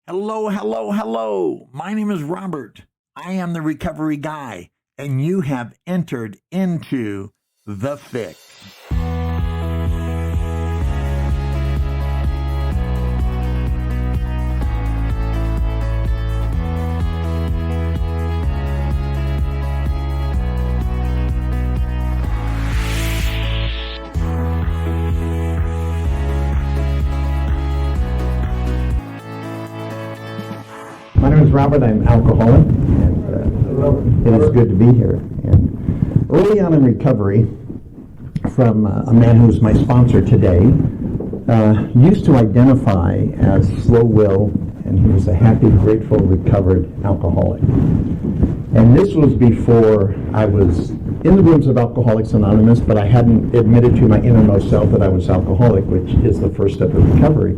Hello, hello, hello. My name is Robert. I am the recovery guy, and you have entered into The Fix. My name is Robert. I'm alcoholic, and it is good to be here. And early on in recovery, from a man who's my sponsor today, used to identify as slow will, and he was a happy, grateful, recovered alcoholic. And this was before I was in the rooms of Alcoholics Anonymous, but I hadn't admitted to my innermost self that I was alcoholic, which is the first step of recovery.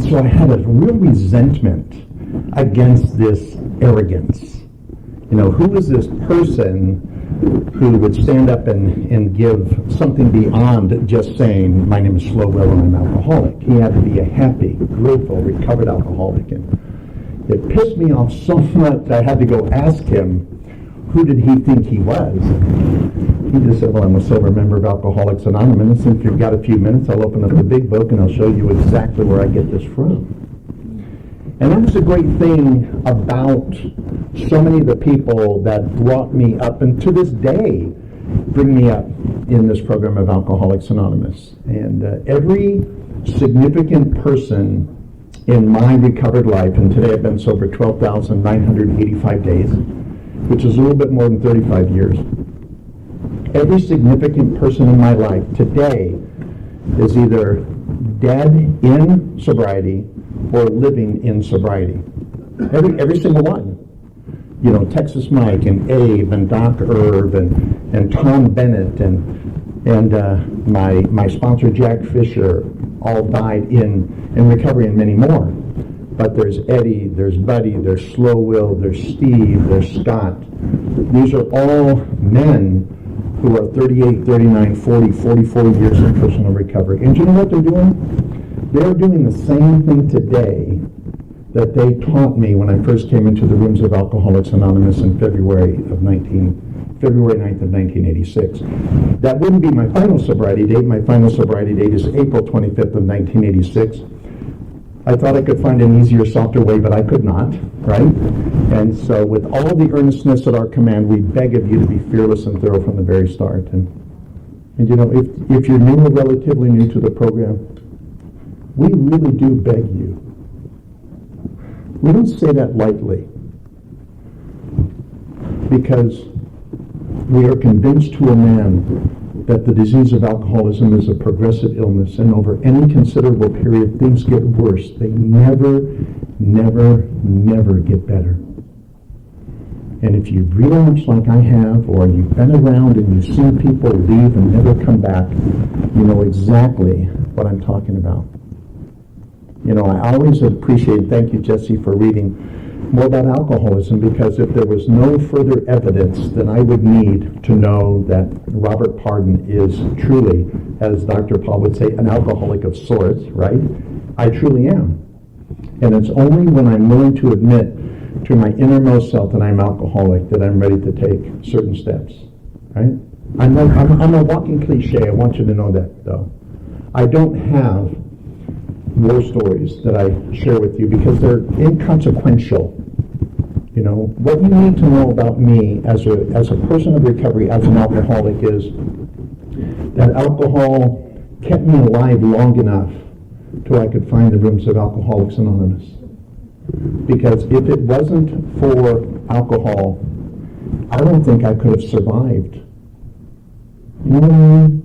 So I had a real resentment against this arrogance. You know, who is this person who would stand up and give something beyond just saying, my name is Slow Will and I'm alcoholic? He had to be a happy, grateful, recovered alcoholic. And it pissed me off so much I had to go ask him, who did he think he was? He just said, well, I'm a sober member of Alcoholics Anonymous, and if you've got a few minutes, I'll open up the big book and I'll show you exactly where I get this from. And that was a great thing about so many of the people that brought me up, and to this day bring me up in this program of Alcoholics Anonymous. And every significant person in my recovered life, and today I've been sober 12,985 days, which is a little bit more than 35 years. Every significant person in my life today is either dead in sobriety or living in sobriety. Every single one. You know, Texas Mike and Abe and Doc Irv and Tom Bennett and my sponsor Jack Fisher all died in recovery, and many more. But there's Eddie, there's Buddy, there's Slow Will, there's Steve, there's Scott. These are all men who are 38, 39, 40, 44 years in personal recovery. And you know what they're doing? They're doing the same thing today that they taught me when I first came into the rooms of Alcoholics Anonymous in February 9th of 1986. That wouldn't be my final sobriety date. My final sobriety date is April 25th of 1986. I thought I could find an easier, softer way, but I could not, right? And so with all the earnestness at our command, we beg of you to be fearless and thorough from the very start. And you know, if you're new or relatively new to the program, we really do beg you. We don't say that lightly, because we are convinced to a man that the disease of alcoholism is a progressive illness, and over any considerable period things get worse. They never, never, never get better. And if you relapse like I have, or you've been around and you've seen people leave and never come back, you know exactly what I'm talking about. You know, I always appreciate, thank you, Jesse, for reading more about alcoholism, because if there was no further evidence, then I would need to know that Robert Pardon is truly, as Dr. Paul would say, an alcoholic of sorts, right? I truly am. And it's only when I'm willing to admit to my innermost self that I'm alcoholic that I'm ready to take certain steps, right? I'm a walking cliche. I want you to know that, though. I don't have war stories that I share with you because they're inconsequential. You know, what you need to know about me as a person of recovery, as an alcoholic, is that alcohol kept me alive long enough till I could find the rooms of Alcoholics Anonymous. Because if it wasn't for alcohol, I don't think I could have survived. You know what I mean?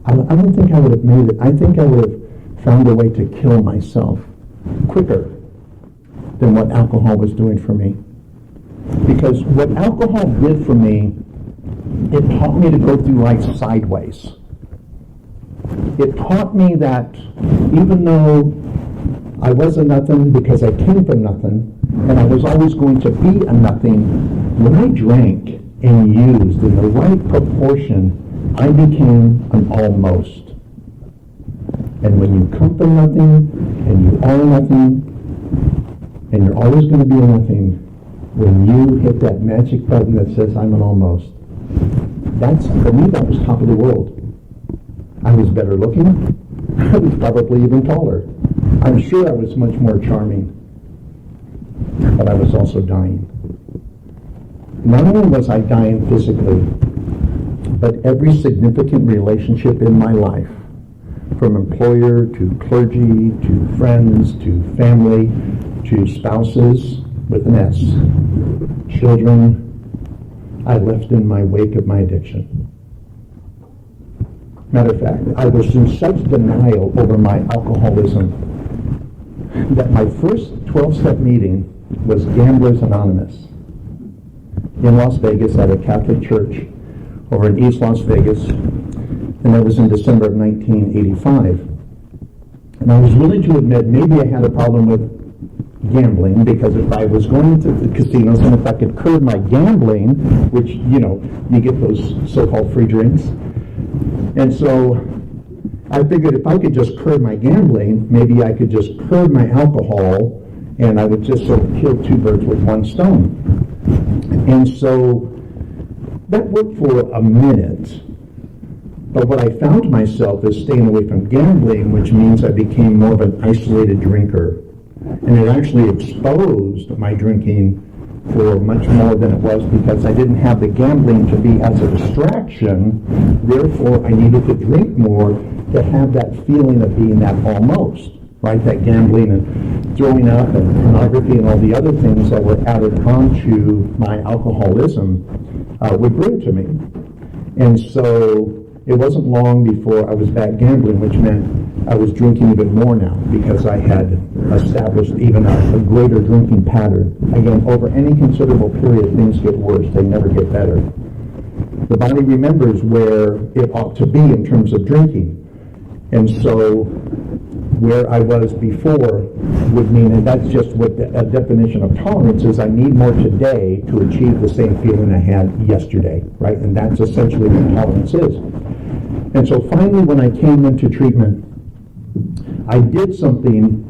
I don't think I would have made it. I think I would have found a way to kill myself quicker than what alcohol was doing for me. Because what alcohol did for me, it taught me to go through life sideways. It taught me that even though I was a nothing because I came from nothing, and I was always going to be a nothing, when I drank and used in the right proportion, I became an almost. And when you come from nothing and you are nothing, And you're always going to be nothing when you hit that magic button that says, I'm an almost. For me, that was top of the world. I was better looking. I was probably even taller. I'm sure I was much more charming. But I was also dying. Not only was I dying physically, but every significant relationship in my life, from employer to clergy to friends to family to spouses with an S, children, I left in my wake of my addiction. Matter of fact, I was in such denial over my alcoholism that my first 12-step meeting was Gamblers Anonymous in Las Vegas at a Catholic church over in East Las Vegas, and that was in December of 1985. And I was willing to admit maybe I had a problem with gambling, because if I was going to the casinos and if I could curb my gambling, which, you get those so-called free drinks. And so I figured if I could just curb my gambling, maybe I could just curb my alcohol, and I would just sort of kill two birds with one stone. And so that worked for a minute. But what I found myself is staying away from gambling, which means I became more of an isolated drinker. And it actually exposed my drinking for much more than it was, because I didn't have the gambling to be as a distraction. Therefore, I needed to drink more to have that feeling of being that almost, right? That gambling and throwing up and pornography and all the other things that were added onto my alcoholism would bring to me. And so it wasn't long before I was back gambling, which meant I was drinking even more now, because I had established even a greater drinking pattern. Again, over any considerable period, things get worse. They never get better. The body remembers where it ought to be in terms of drinking. And so where I was before would mean, and that's just what a definition of tolerance is, I need more today to achieve the same feeling I had yesterday, right? And that's essentially what tolerance is. And so finally, when I came into treatment, I did something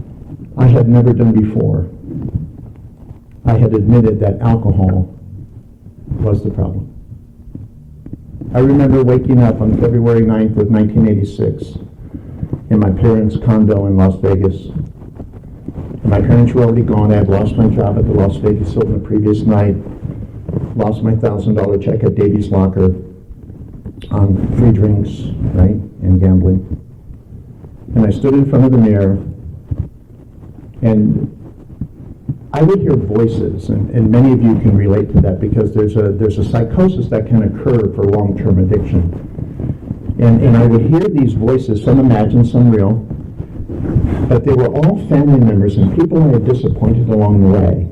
I had never done before. I had admitted that alcohol was the problem. I remember waking up on February 9th of 1986 in my parents' condo in Las Vegas. And my parents were already gone. I had lost my job at the Las Vegas Hilton the previous night, lost my $1,000 check at Davy's Locker on free drinks, right, and gambling. And I stood in front of the mirror, and I would hear voices, and many of you can relate to that, because there's a psychosis that can occur for long-term addiction. And I would hear these voices, some imagined, some real, but they were all family members and people I had disappointed along the way.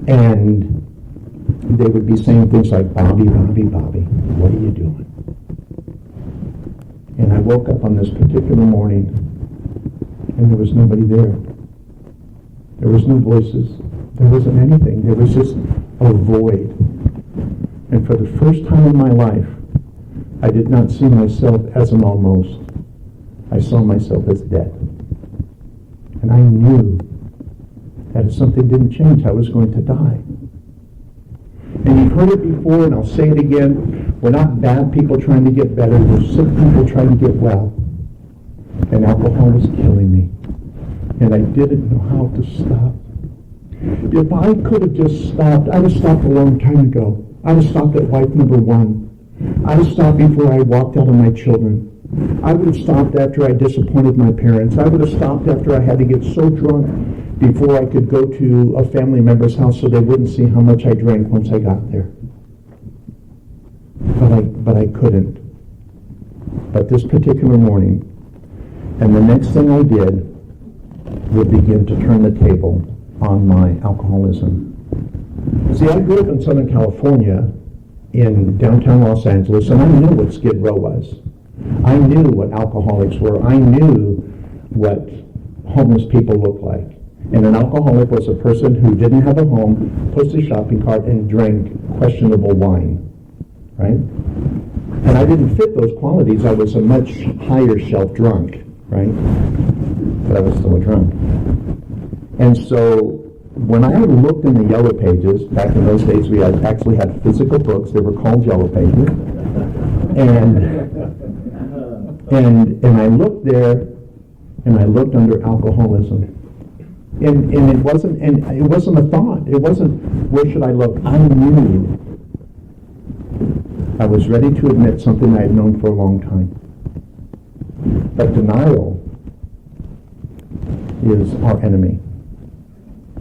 And they would be saying things like, Bobby, Bobby, Bobby, what are you doing? And I woke up on this particular morning, and there was nobody there. There was no voices. There wasn't anything. There was just a void. And for the first time in my life, I did not see myself as an almost. I saw myself as dead. And I knew that if something didn't change, I was going to die. And you've heard it before, and I'll say it again. We're not bad people trying to get better. We're sick people trying to get well. And alcohol was killing me. And I didn't know how to stop. If I could have just stopped, I'd have stopped a long time ago. I'd have stopped at wife number one. I'd have stopped before I walked out on my children. I would have stopped after I disappointed my parents. I would have stopped after I had to get so drunk before I could go to a family member's house so they wouldn't see how much I drank once I got there. But I couldn't. But this particular morning, and the next thing I did would begin to turn the table on my alcoholism. See, I grew up in Southern California, in downtown Los Angeles, and I knew what Skid Row was. I knew what alcoholics were. I knew what homeless people looked like. And an alcoholic was a person who didn't have a home, pushed a shopping cart, and drank questionable wine, right? And I didn't fit those qualities. I was a much higher shelf drunk, right? But I was still a drunk. And so when I looked in the Yellow Pages, back in those days we actually had physical books, they were called Yellow Pages, and I looked there, and I looked under alcoholism. And it wasn't a thought. It wasn't, where should I look? I knew. I was ready to admit something I had known for a long time. But denial is our enemy.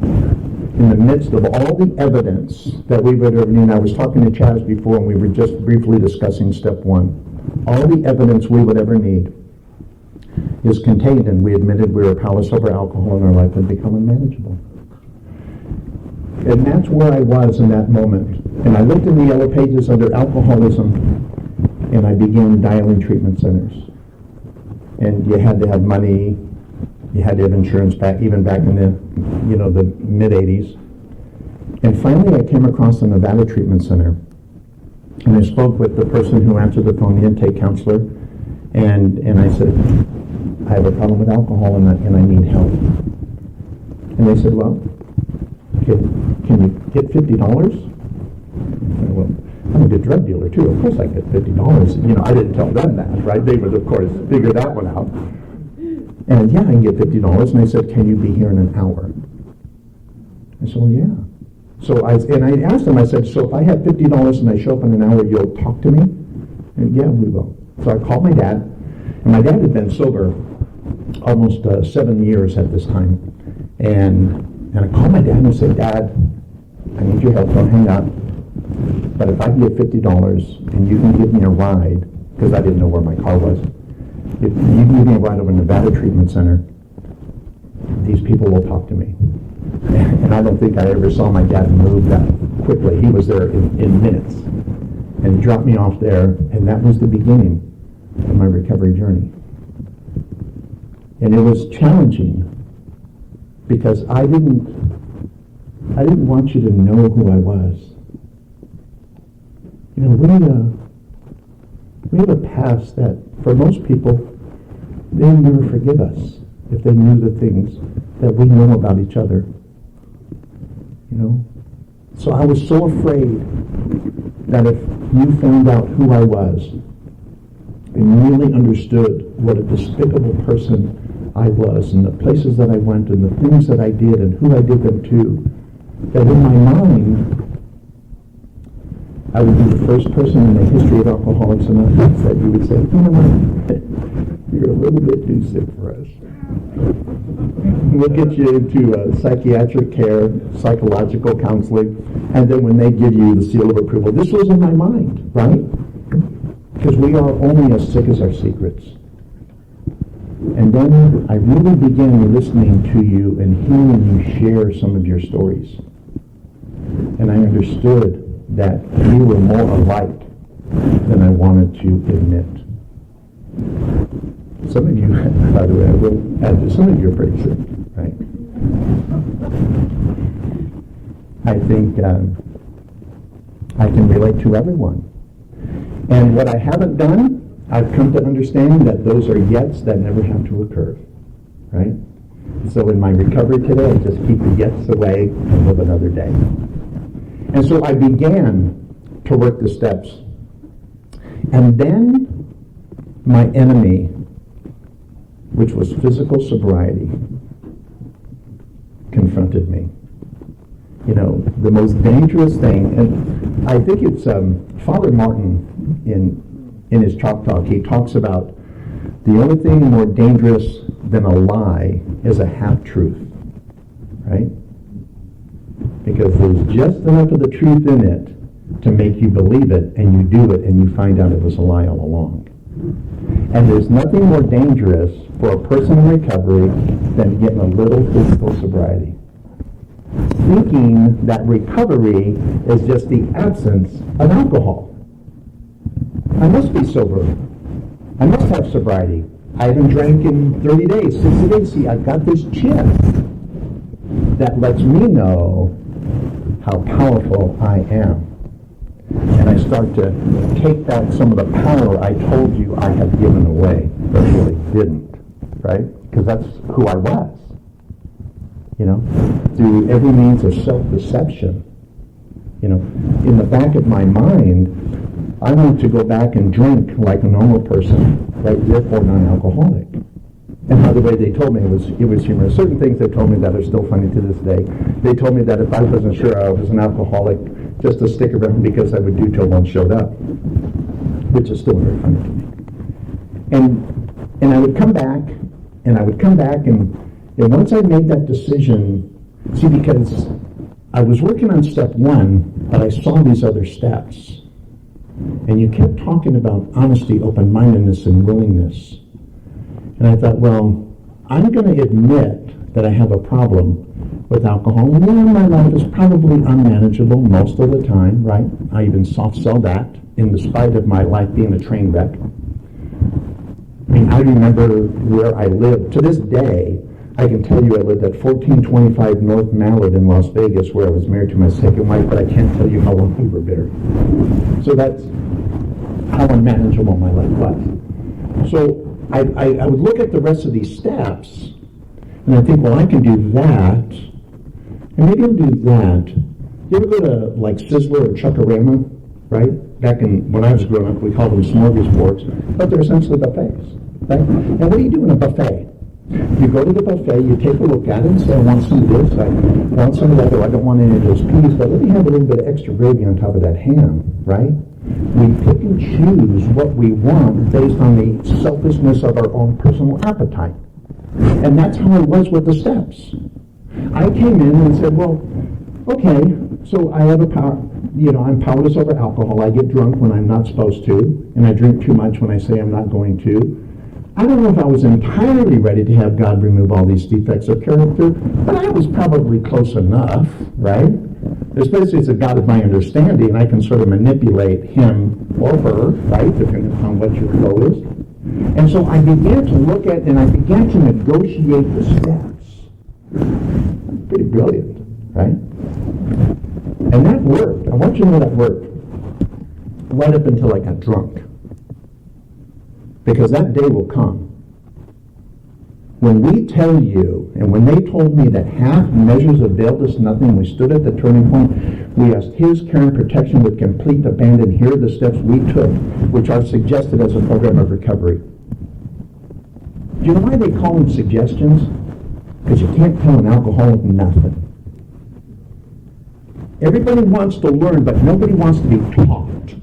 In the midst of all the evidence that we would have, I was talking to Chaz before, and we were just briefly discussing step one. All the evidence we would ever need is contained, and we admitted we were powerless over alcohol, and our life had become unmanageable. And that's where I was in that moment. And I looked in the Yellow Pages under alcoholism, and I began dialing treatment centers. And you had to have money, you had to have insurance back, even back in the mid-'80s. And finally I came across the Nevada Treatment Center. And I spoke with the person who answered the phone, the intake counselor, and I said, I have a problem with alcohol and I need help. And they said, well, can you get $50? And well, I'm a good drug dealer too. Of course I get $50. I didn't tell them that, right? They would, of course, figure that one out. And yeah, I can get $50. And they said, can you be here in an hour? I said, well, yeah. So I asked them, I said, so if I have $50 and I show up in an hour, you'll talk to me? And yeah, we will. So I called my dad, and my dad had been sober almost 7 years at this time. And I called my dad and I said, Dad, I need your help, don't hang up. But if I can get $50 and you can give me a ride, because I didn't know where my car was, if you can give me a ride over to Nevada Treatment Center, these people will talk to me. And I don't think I ever saw my dad move that quickly. He was there in minutes. And he dropped me off there, and that was the beginning of my recovery journey. And it was challenging because I didn't want you to know who I was. We have a past that, for most people, they'll never forgive us if they knew the things that we know about each other. So I was so afraid that if you found out who I was and really understood what a despicable person I was and the places that I went and the things that I did and who I did them to, that in my mind I would be the first person in the history of Alcoholics Anonymous that you would say, you're a little bit too sick for us. We'll get you into psychiatric care, psychological counseling, and then when they give you the seal of approval, this was in my mind, right? Because we are only as sick as our secrets. And then I really began listening to you and hearing you share some of your stories. And I understood that we were more alike than I wanted to admit. Some of you, by the way, I will add to, some of you are pretty sick, right? I think I can relate to everyone. And what I haven't done, I've come to understand that those are yets that never have to occur, right? So in my recovery today, I just keep the yets away and live another day. And so I began to work the steps. And then my enemy, which was physical sobriety, confronted me. The most dangerous thing, and I think it's Father Martin in his Chalk Talk, he talks about the only thing more dangerous than a lie is a half-truth, right? Because there's just enough of the truth in it to make you believe it, and you do it, and you find out it was a lie all along. And there's nothing more dangerous for a person in recovery than getting a little physical sobriety. Thinking that recovery is just the absence of alcohol. I must be sober. I must have sobriety. I haven't drank in 30 days, 60 days. See, I've got this chip that lets me know how powerful I am. And I start to take back some of the power I told you I had given away, but really didn't, right? Because that's who I was. through every means of self-deception. In the back of my mind, I want to go back and drink like a normal person, right? Therefore non-alcoholic. And by the way, they told me it was humorous. Certain things they told me that are still funny to this day. They told me that if I wasn't sure I was an alcoholic, just to stick around because I would do till one showed up, which is still very funny to me. And I would come back, and once I made that decision, see, because I was working on step one, but I saw these other steps. And you kept talking about honesty, open-mindedness, and willingness. And I thought, well, I'm going to admit that I have a problem with alcohol. And my life is probably unmanageable most of the time, right? I even soft-sell that, in spite of my life being a train wreck. I mean, I remember where I lived. To this day, I can tell you I lived at 1425 North Mallard in Las Vegas, where I was married to my second wife, but I can't tell you how long we were married. So that's how unmanageable my life was. So I would look at the rest of these steps, and I think, well, I can do that, and maybe I'll do that. You ever go to like Sizzler or Chuck-A-Rama, right? Back when I was growing up, we called them smorgasbords, but they're essentially buffets, right? And what do you do in a buffet? You go to the buffet, you take a look at it and say, I want some of this, I want some of that, or I don't want any of those peas, but let me have a little bit of extra gravy on top of that ham, right? We pick and choose what we want based on the selfishness of our own personal appetite. And that's how it was with the steps. I came in and said, well, okay, so I have I'm powerless over alcohol. I get drunk when I'm not supposed to, and I drink too much when I say I'm not going to. I don't know if I was entirely ready to have God remove all these defects of character, but I was probably close enough, right? Especially as a God of my understanding, I can sort of manipulate him or her, right, depending upon what your flow is. And so I began to look at, and I began to negotiate the steps. Pretty brilliant, right? And that worked. I want you to know that worked. Right up until I got drunk. Because that day will come when we tell you, and when they told me that half measures availed us nothing, we stood at the turning point, we asked his care and protection with complete abandon. Here are the steps we took, which are suggested as a program of recovery. Do you know why they call them suggestions? Because you can't tell an alcoholic nothing. Everybody wants to learn, but nobody wants to be taught.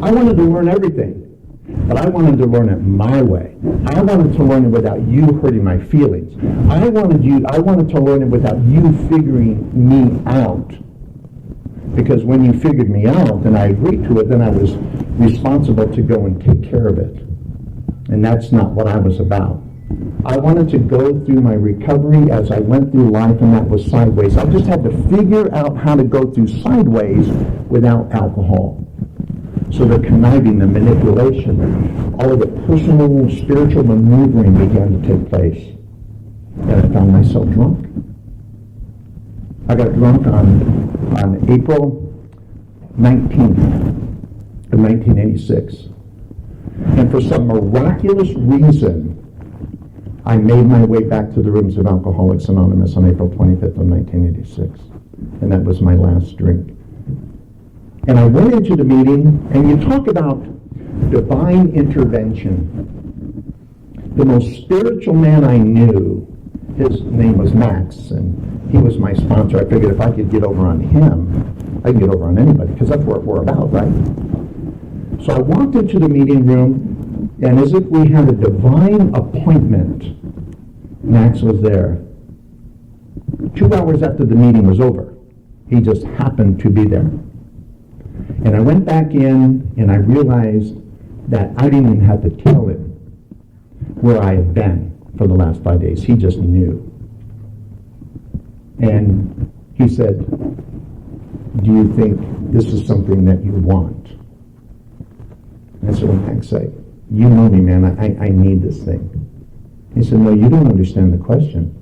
I wanted to learn everything. But I wanted to learn it my way. I wanted to learn it without you hurting my feelings. I wanted to learn it without you figuring me out. Because when you figured me out and I agreed to it, then I was responsible to go and take care of it. And that's not what I was about. I wanted to go through my recovery as I went through life, and that was sideways. I just had to figure out how to go through sideways without alcohol. So the conniving, the manipulation, all of the personal, spiritual maneuvering began to take place. And I found myself drunk. I got drunk on April 19th of 1986. And for some miraculous reason, I made my way back to the rooms of Alcoholics Anonymous on April 25th of 1986. And that was my last drink. And I went into the meeting, and you talk about divine intervention. The most spiritual man I knew, his name was Max, and he was my sponsor. I figured if I could get over on him, I can get over on anybody, because that's what we're about, right? So I walked into the meeting room, and as if we had a divine appointment, Max was there. 2 hours after the meeting was over, he just happened to be there. And I went back in, and I realized that I didn't even have to tell him where I had been for the last 5 days. He just knew. And he said, do you think this is something that you want? I said, well, Max, you know me, man. I need this thing. He said, no, you don't understand the question.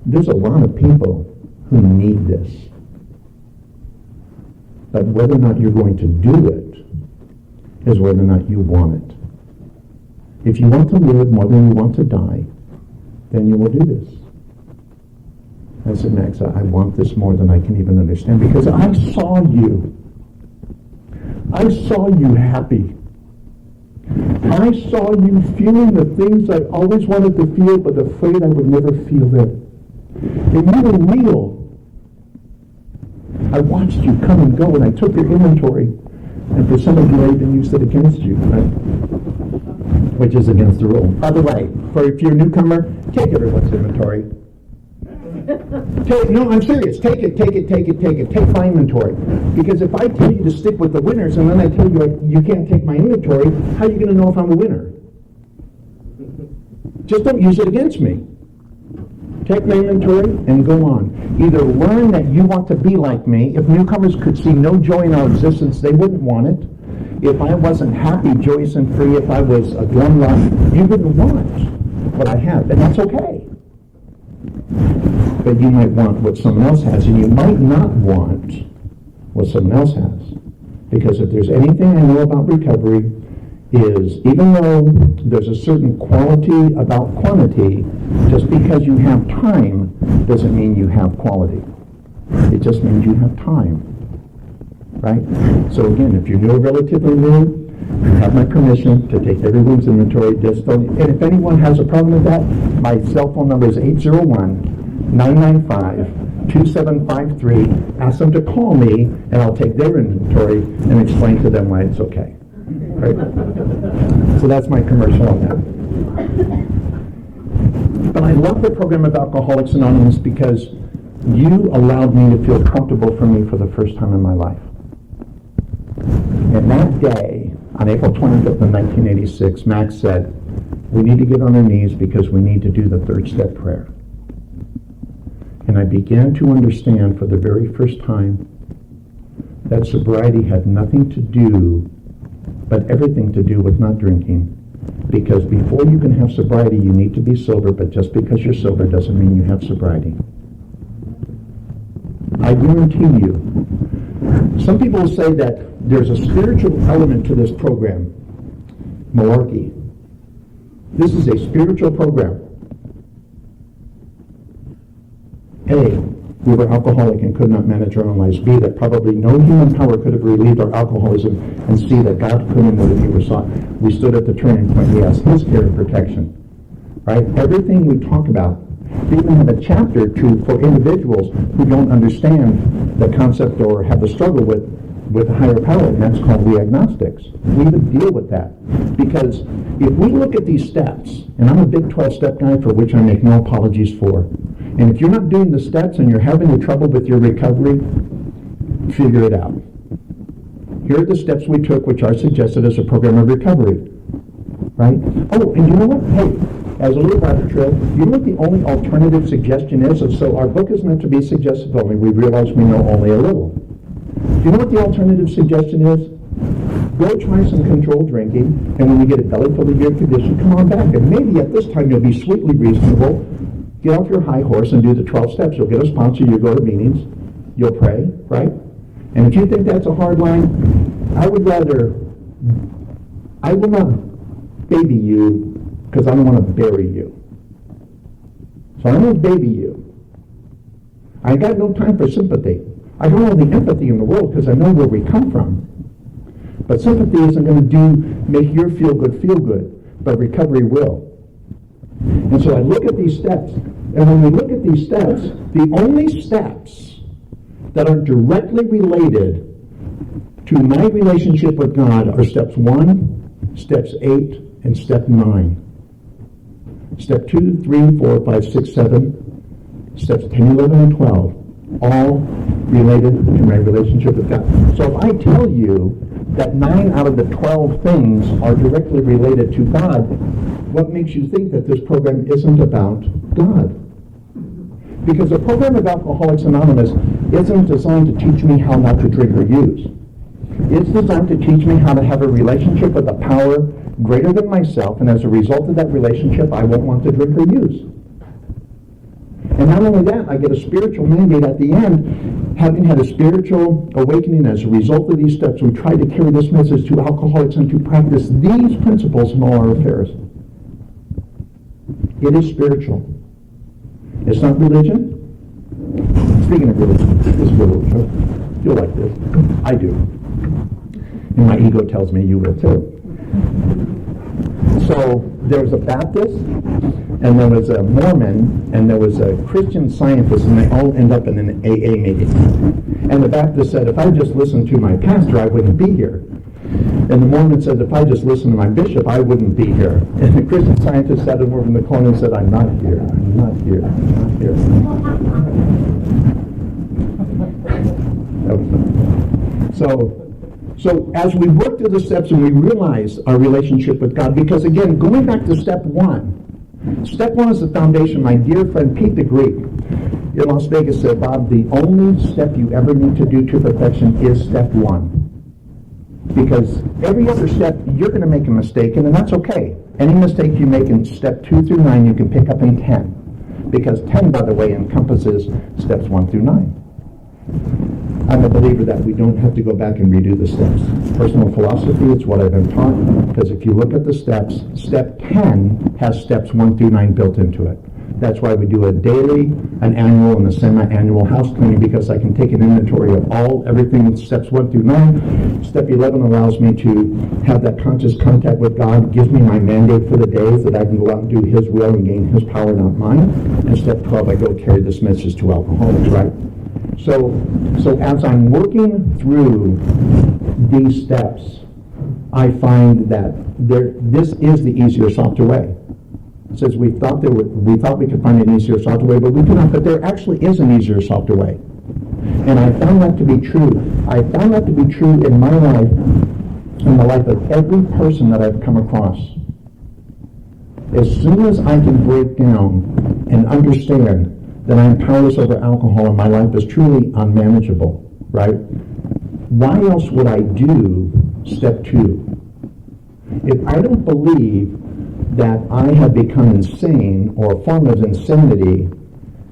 There's a lot of people who need this. But whether or not you're going to do it is whether or not you want it. If you want to live more than you want to die, then you will do this. I said, Max, I want this more than I can even understand, because I saw you. I saw you happy. I saw you feeling the things I always wanted to feel, but afraid I would never feel them. And you were real. I watched you come and go, and I took your inventory. And for some of you, I even used it against you, right? Which is against the rule. By the way, if you're a newcomer, take everyone's inventory. No, I'm serious. Take it. Take my inventory. Because if I tell you to stick with the winners, and then I tell you you can't take my inventory, how are you going to know if I'm a winner? Just don't use it against me. Take my inventory and go on. Either learn that you want to be like me. If newcomers could see no joy in our existence, they wouldn't want it. If I wasn't happy, joyous, and free, if I was a glum rock, you wouldn't want what I have. And that's okay. But you might want what someone else has, and you might not want what someone else has. Because if there's anything I know about recovery, is even though there's a certain quality about quantity, just because you have time doesn't mean you have quality. It just means you have time. Right? So again, if you're new or relatively new, you have my permission to take everyone's inventory. And if anyone has a problem with that, my cell phone number is 801-995-2753. Ask them to call me, and I'll take their inventory and explain to them why it's okay. Right? So that's my commercial on that. But I love the program of Alcoholics Anonymous because you allowed me to feel comfortable for me for the first time in my life. And that day, on April 25th of 1986, Max said, we need to get on our knees because we need to do the third step prayer. And I began to understand for the very first time that sobriety had nothing to do, but everything to do with not drinking. Because before you can have sobriety, you need to be sober, but just because you're sober doesn't mean you have sobriety. I guarantee you, some people say that there's a spiritual element to this program. Malarkey. This is a spiritual program. A, we were alcoholic and could not manage our own lives. B, that probably no human power could have relieved our alcoholism. And C, that God couldn't have if He were sought. We stood at the turning point. We asked His care and protection. Right? Everything we talk about. We even have a chapter for individuals who don't understand the concept or have a struggle with a higher power, and that's called we agnostics. We would deal with that. Because if we look at these steps, and I'm a big 12-step guy for which I make no apologies for, and if you're not doing the steps and you're having your trouble with your recovery, figure it out. Here are the steps we took, which are suggested as a program of recovery. Right? Oh, and you know what? Hey, as a little rabbit trail, you know what the only alternative suggestion is? And so our book is meant to be suggestive only. We realize we know only a little. Do you know what the alternative suggestion is? Go try some controlled drinking, and when you get a belly full of your condition, come on back. And maybe at this time you'll be sweetly reasonable. Get off your high horse and do the 12 steps. You'll get a sponsor, you'll go to meetings, you'll pray, right? And if you think that's a hard line, I will not baby you because I don't want to bury you. So I won't baby you. I got no time for sympathy. I don't have the empathy in the world because I know where we come from. But sympathy isn't going to make your feel good, but recovery will. And so I look at these steps, and when we look at these steps, the only steps that are directly related to my relationship with God are steps 1, steps 8, and step 9. Step 2, 3, 4, 5, 6, 7, steps 10, 11, and 12, all related to my relationship with God. So if I tell you that 9 out of the 12 things are directly related to God, what makes you think that this program isn't about God? Because the program of Alcoholics Anonymous isn't designed to teach me how not to drink or use. It's designed to teach me how to have a relationship with a power greater than myself, and as a result of that relationship, I won't want to drink or use. And not only that, I get a spiritual mandate at the end. Having had a spiritual awakening as a result of these steps, we try to carry this message to alcoholics and to practice these principles in all our affairs. It is spiritual. It's not religion. Speaking of religion, this is religion. You'll like this. I do. And my ego tells me you will too. So there was a Baptist, and there was a Mormon, and there was a Christian Scientist, and they all end up in an AA meeting. And the Baptist said, if I just listened to my pastor, I wouldn't be here. And the Mormon said, if I just listened to my bishop, I wouldn't be here. And the Christian Scientist sat over in the corner and said, I'm not here, I'm not here, I'm not here. So as we work through the steps and we realize our relationship with God, because again, going back to step one is the foundation. My dear friend Pete the Greek in Las Vegas said, Bob, the only step you ever need to do to perfection is step one. Because every other step, you're going to make a mistake, and that's okay. Any mistake you make in step 2 through 9, you can pick up in 10. Because 10, by the way, encompasses steps 1 through 9. I'm a believer that we don't have to go back and redo the steps. Personal philosophy, it's what I've been taught, because if you look at the steps, step 10 has steps 1 through 9 built into it. That's why we do a daily, an annual, and a semi-annual house cleaning, because I can take an inventory of everything with steps 1 through 9. Step 11 allows me to have that conscious contact with God, gives me my mandate for the day, so that I can go out and do His will and gain His power, not mine. And step 12, I go carry this message to alcoholics, right? So as I'm working through these steps, I find that this is the easier, softer way. It says we thought we could find an easier, softer way, but we do not. But there actually is an easier, softer way. And I found that to be true. I found that to be true in my life, in the life of every person that I've come across. As soon as I can break down and understand that I'm powerless over alcohol and my life is truly unmanageable, right? Why else would I do step 2? If I don't believe that I have become insane or a form of insanity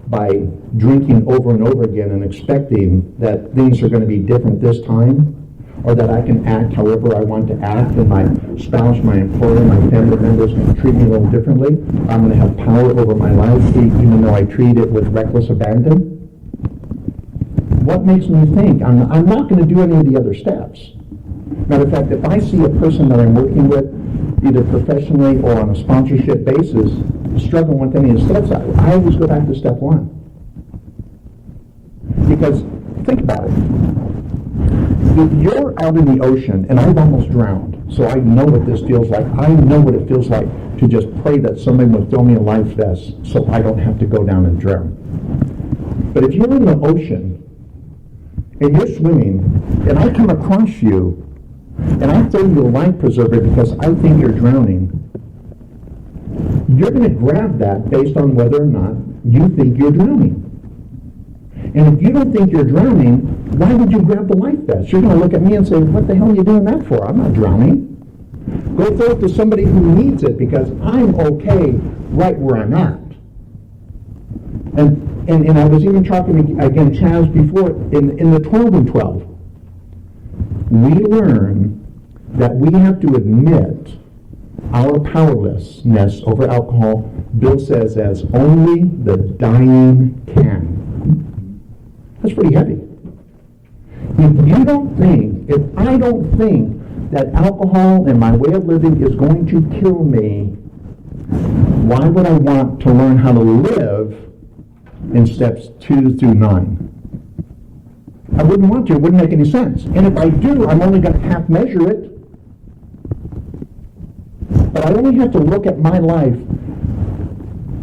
by drinking over and over again and expecting that things are going to be different this time, or that I can act however I want to act, and my spouse, my employer, my family members can treat me a little differently, I'm going to have power over my life even though I treat it with reckless abandon. What makes me think I'm not going to do any of the other steps? Matter of fact, if I see a person that I'm working with, either professionally or on a sponsorship basis, struggling with any of the steps, I always go back to step 1. Because, think about it. If you're out in the ocean, and I've almost drowned, so I know what this feels like. I know what it feels like to just pray that somebody will throw me a life vest so I don't have to go down and drown. But if you're in the ocean, and you're swimming, and I come across you, and I throw you a life preserver because I think you're drowning, you're going to grab that based on whether or not you think you're drowning. And if you don't think you're drowning, why would you grab the life vest? You're going to look at me and say, what the hell are you doing that for? I'm not drowning. Go throw it to somebody who needs it, because I'm okay right where I'm at. And I was even talking again, Chaz, before, in the 12 and 12. We learn that we have to admit our powerlessness over alcohol. Bill says, as only the dying can. That's pretty heavy. If I don't think that alcohol and my way of living is going to kill me, why would I want to learn how to live in steps 2 through 9? I wouldn't want to. It wouldn't make any sense. And if I do, I'm only going to half measure it. But I only have to look at my life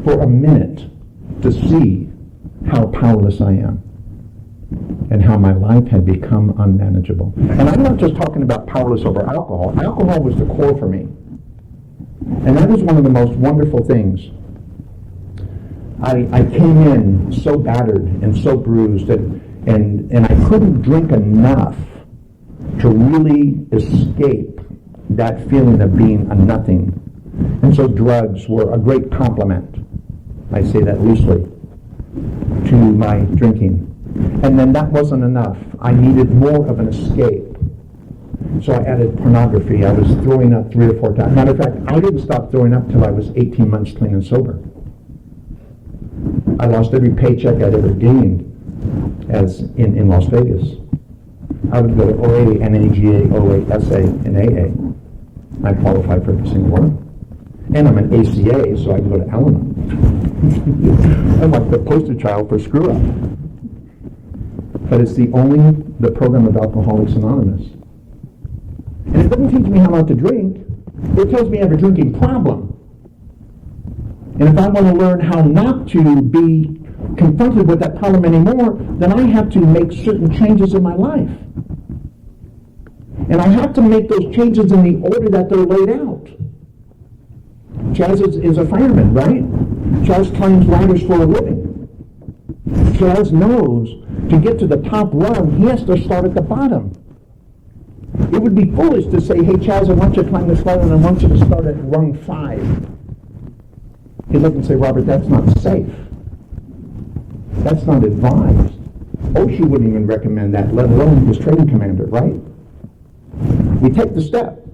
for a minute to see how powerless I am and how my life had become unmanageable. And I'm not just talking about powerless over alcohol. Alcohol was the core for me. And that is one of the most wonderful things. I came in so battered and so bruised, and I couldn't drink enough to really escape that feeling of being a nothing. And so drugs were a great complement, I say that loosely, to my drinking. And then that wasn't enough. I needed more of an escape. So I added pornography. I was throwing up 3 or 4 times. Matter of fact, I didn't stop throwing up till I was 18 months clean and sober. I lost every paycheck I'd ever gained as in Las Vegas. I would go to OA, NAGA, OA, SA, and AA. I qualified for every single one. And I'm an ACA, so I can go to Al-Anon. I'm like the poster child for screw up. But it's the program of Alcoholics Anonymous. And it doesn't teach me how not to drink. It tells me I have a drinking problem. And if I want to learn how not to be confronted with that problem anymore, then I have to make certain changes in my life. And I have to make those changes in the order that they're laid out. Chaz is a fireman, right? Chaz climbs ladders for a living. Chaz knows to get to the top rung, he has to start at the bottom. It would be foolish to say, hey Chaz, I want you to climb this ladder and I want you to start at rung 5. He'd look and say, Robert, that's not safe. That's not advised. OSHA wouldn't even recommend that, let alone his training commander, right? We take the step.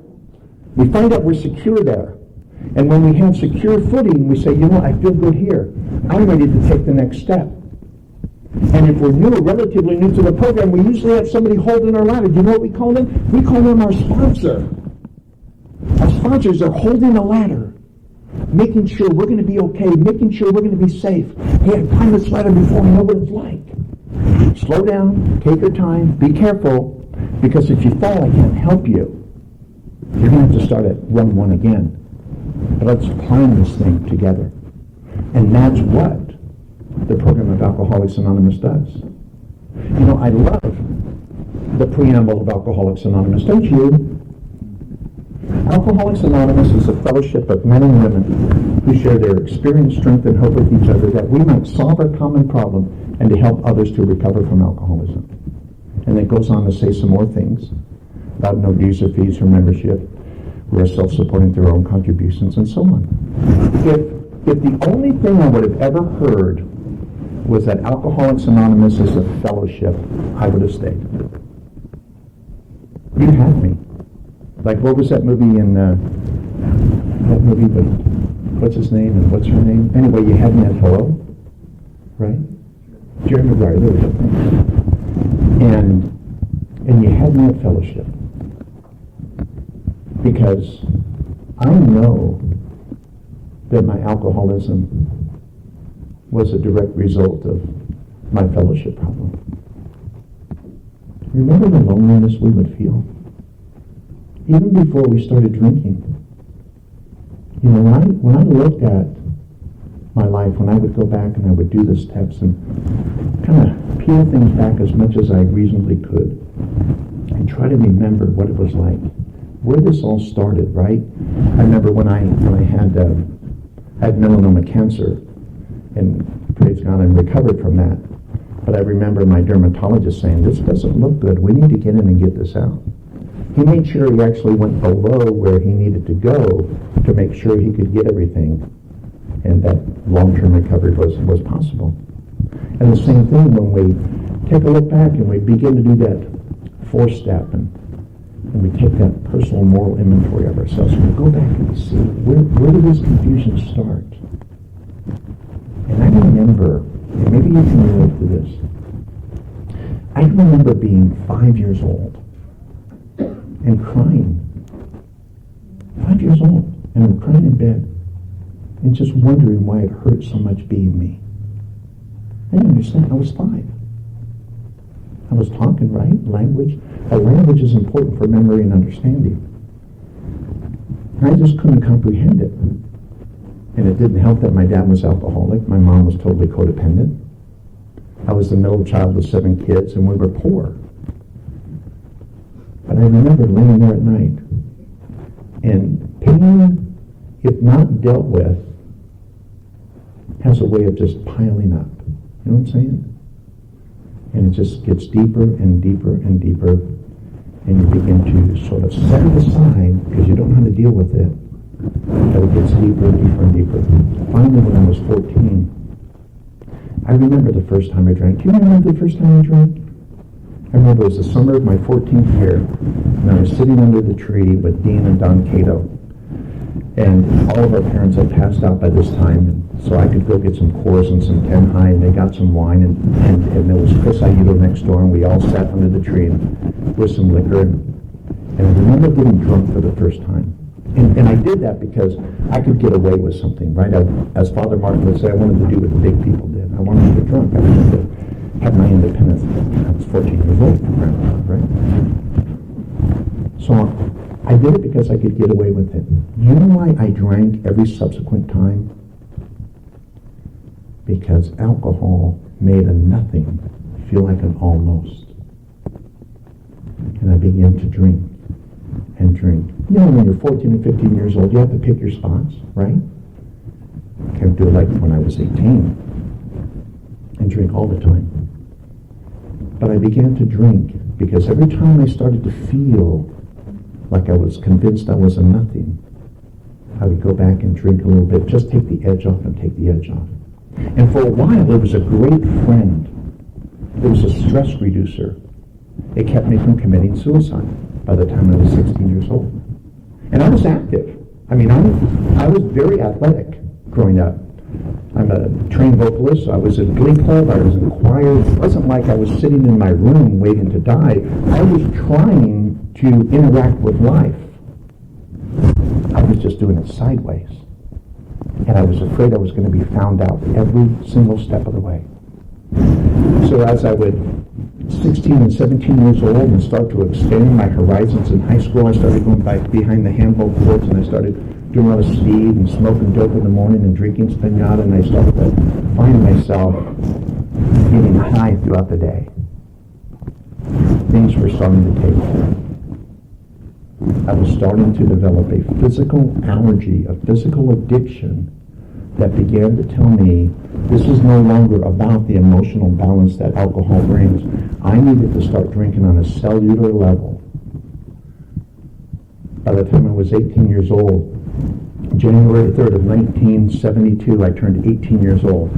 We find out we're secure there. And when we have secure footing, we say, you know, I feel good here. I'm ready to take the next step. And if we're new, relatively new to the program, we usually have somebody holding our ladder. Do you know what we call them? We call them our sponsor. Our sponsors are holding the ladder, making sure we're going to be okay, making sure we're going to be safe. Hey, I climbed this ladder before, I know what it's like. Slow down, take your time, be careful, because if you fall, I can't help you. You're going to have to start at rung 1 again. But let's climb this thing together. And that's what the program of Alcoholics Anonymous does. You know, I love the preamble of Alcoholics Anonymous, don't you? Alcoholics Anonymous is a fellowship of men and women who share their experience, strength, and hope with each other that we might solve our common problem and to help others to recover from alcoholism. And it goes on to say some more things about no dues or fees or membership. We are self-supporting through our own contributions and so on. If the only thing I would have ever heard was that Alcoholics Anonymous is a fellowship, I would have stayed. You had me. Like, what was that movie with, what's his name and what's her name? Anyway, you had me at hello, right? Jerry Maguire, there we go. And you had me at fellowship. Because I know that my alcoholism was a direct result of my fellowship problem. Remember the loneliness we would feel? Even before we started drinking. You know, when I looked at my life, when I would go back and I would do the steps and kind of peel things back as much as I reasonably could and try to remember what it was like, where this all started, right? I remember when I had melanoma cancer, and praise God, I recovered from that. But I remember my dermatologist saying, this doesn't look good. We need to get in and get this out. He made sure he actually went below where he needed to go to make sure he could get everything, and that long-term recovery was possible. And the same thing when we take a look back and we begin to do that 4-step and we take that personal moral inventory of ourselves and we go back and we see where did this confusion start? And I remember, and maybe you can relate to this, I remember being 5 years old and crying. 5 years old, and I'm crying in bed and just wondering why it hurt so much being me. I didn't understand. I was 5. I was talking right language. Language is important for memory and understanding. And I just couldn't comprehend it. And it didn't help that my dad was alcoholic. My mom was totally codependent. I was the middle child of 7 kids, and we were poor. But I remember laying there at night, and pain, if not dealt with, has a way of just piling up. You know what I'm saying? And it just gets deeper and deeper and deeper, and you begin to sort of set it aside because you don't know how to deal with it. But it gets deeper and deeper and deeper. Finally, when I was 14, I remember the first time I drank. Do you remember the first time I drank? I remember it was the summer of my 14th year, and I was sitting under the tree with Dean and Don Cato. And all of our parents had passed out by this time, and so I could go get some Coors and some Ten High, and they got some wine, and there was Chris Aiuto next door, and we all sat under the tree with some liquor, and I remember getting drunk for the first time. And I did that because I could get away with something, right? As Father Martin would say, I wanted to do what the big people did. I wanted to get drunk. I wanted to have my independence. I was 14 years old, right? So I did it because I could get away with it. You know why I drank every subsequent time? Because alcohol made a nothing feel like an almost. And I began to drink and drink. You know, when you're 14 and 15 years old, you have to pick your spots, right? I can't do it like when I was 18 and drink all the time. But I began to drink because every time I started to feel like I was convinced I was a nothing, I would go back and drink a little bit, just take the edge off and take the edge off. And for a while, it was a great friend. It was a stress reducer. It kept me from committing suicide by the time I was 16 years old. And I was active. I mean, I was very athletic growing up. I'm a trained vocalist. I was in Glee Club. I was in choir. It wasn't like I was sitting in my room waiting to die. I was trying to interact with life. I was just doing it sideways. And I was afraid I was going to be found out every single step of the way. So as I would 16 and 17 years old and start to expand my horizons in high school, I started going back behind the handball courts, and I started doing a lot of speed and smoking dope in the morning and drinking Spinata, and I started to find myself getting high throughout the day. Things were starting to take hold. I was starting to develop a physical allergy, a physical addiction that began to tell me this is no longer about the emotional balance that alcohol brings. I needed to start drinking on a cellular level. By the time I was 18 years old, January 3rd of 1972, I turned 18 years old.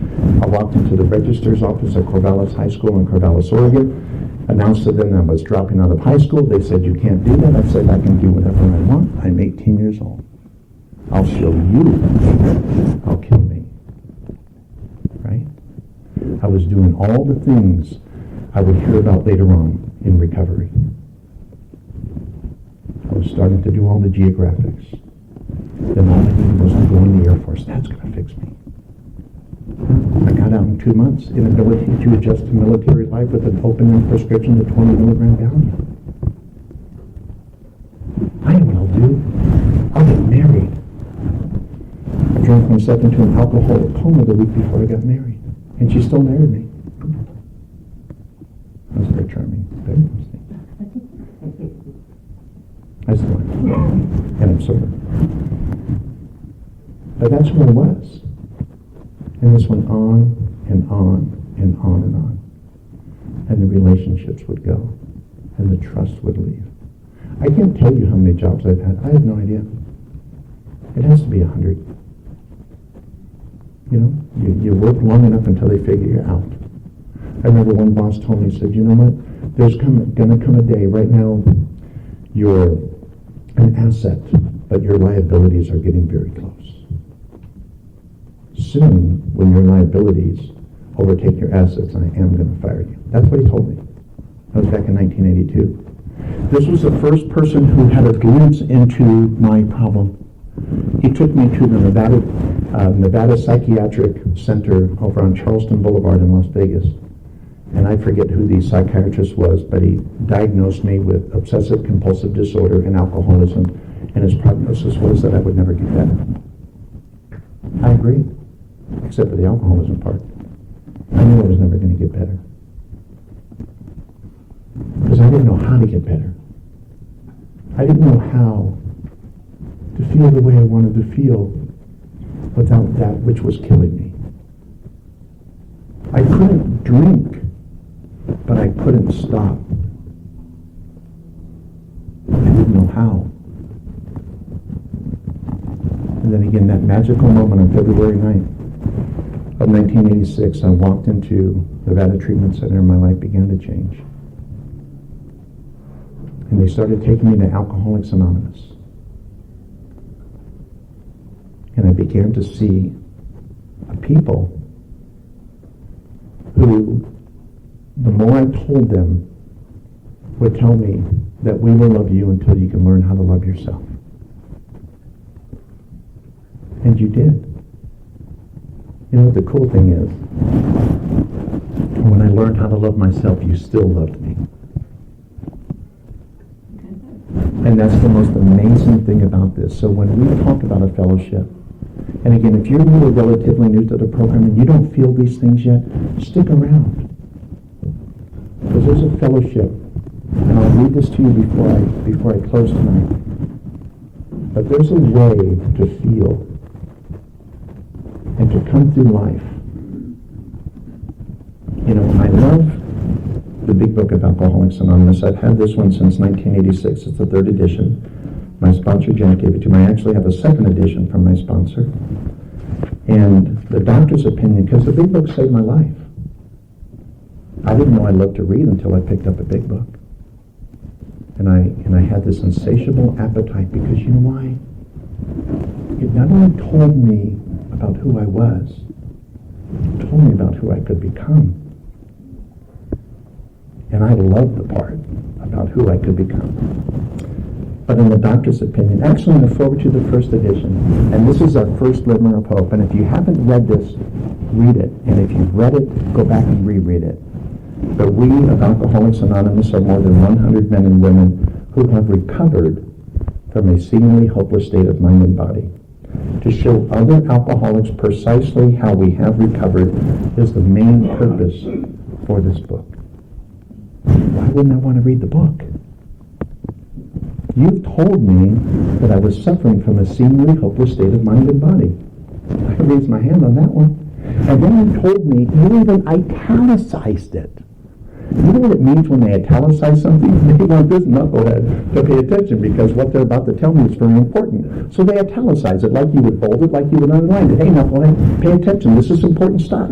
I walked into the registrar's office at Corvallis High School in Corvallis, Oregon, announced to them I was dropping out of high school. They said, you can't do that. I said, I can do whatever I want. I'm 18 years old. I'll show you. I'll kill me. Right? I was doing all the things I would hear about later on in recovery. I was starting to do all the geographics. Then all I needed was to go in the Air Force. That's going to fix me. I got out in 2 months, inability to adjust to military life with an open prescription of 20 milligram Valium. I know what I'll do. I'll get married. I drank myself into an alcoholic coma the week before I got married, and she still married me. I was very charming, very interesting. I still am, and I'm sober. But that's where I was. And this went on and on and on and on. And the relationships would go, and the trust would leave. I can't tell you how many jobs I've had. I have no idea. It has to be 100. You know, you work long enough until they figure you out. I remember one boss told me, he said, you know what, there's going to come a day, right now you're an asset, but your liabilities are getting very close. Soon, when your liabilities overtake your assets, I am going to fire you. That's what he told me. That was back in 1982. This was the first person who had a glimpse into my problem. He took me to the Nevada Psychiatric Center over on Charleston Boulevard in Las Vegas. And I forget who the psychiatrist was, but he diagnosed me with obsessive compulsive disorder and alcoholism, and his prognosis was that I would never get better. I agreed, except for the alcoholism part. I knew I was never going to get better. Because I didn't know how to get better. I didn't know how to feel the way I wanted to feel without that which was killing me. I couldn't drink, but I couldn't stop. I didn't know how. And then again, that magical moment on February 9th of 1986, I walked into Nevada Treatment Center and my life began to change. And they started taking me to Alcoholics Anonymous. And I began to see a people who, the more I told them, would tell me that we will love you until you can learn how to love yourself. And you did. You know, the cool thing is, when I learned how to love myself, you still loved me. And that's the most amazing thing about this. So when we talk about a fellowship, and again, if you're new or relatively new to the program and you don't feel these things yet, stick around. Because there's a fellowship, and I'll read this to you before I close tonight. But there's a way to feel and to come through life. You know, I love the big book of Alcoholics Anonymous. I've had this one since 1986. It's the 3rd edition. My sponsor, Jen, gave it to me. I actually have a 2nd edition from my sponsor. And the doctor's opinion, because the big book saved my life. I didn't know I loved to read until I picked up a big book. And I had this insatiable appetite because you know why? It not only told me about who I was, it told me about who I could become. And I love the part about who I could become. But in the doctor's opinion, actually I'm going to forward to the 1st edition, and this is our first glimmer of hope. And if you haven't read this, read it. And if you've read it, go back and reread it. But we of Alcoholics Anonymous are more than 100 men and women who have recovered from a seemingly hopeless state of mind and body. To show other alcoholics precisely how we have recovered is the main purpose for this book. Why wouldn't I want to read the book? You've told me that I was suffering from a seemingly hopeless state of mind and body. I raised my hand on that one. And then you told me, you even italicized it. You know what it means when they italicize something? They want this knucklehead to pay attention because what they're about to tell me is very important. So they italicize it like you would bold it, like you would underline it. Hey, knucklehead, pay attention. This is important stuff.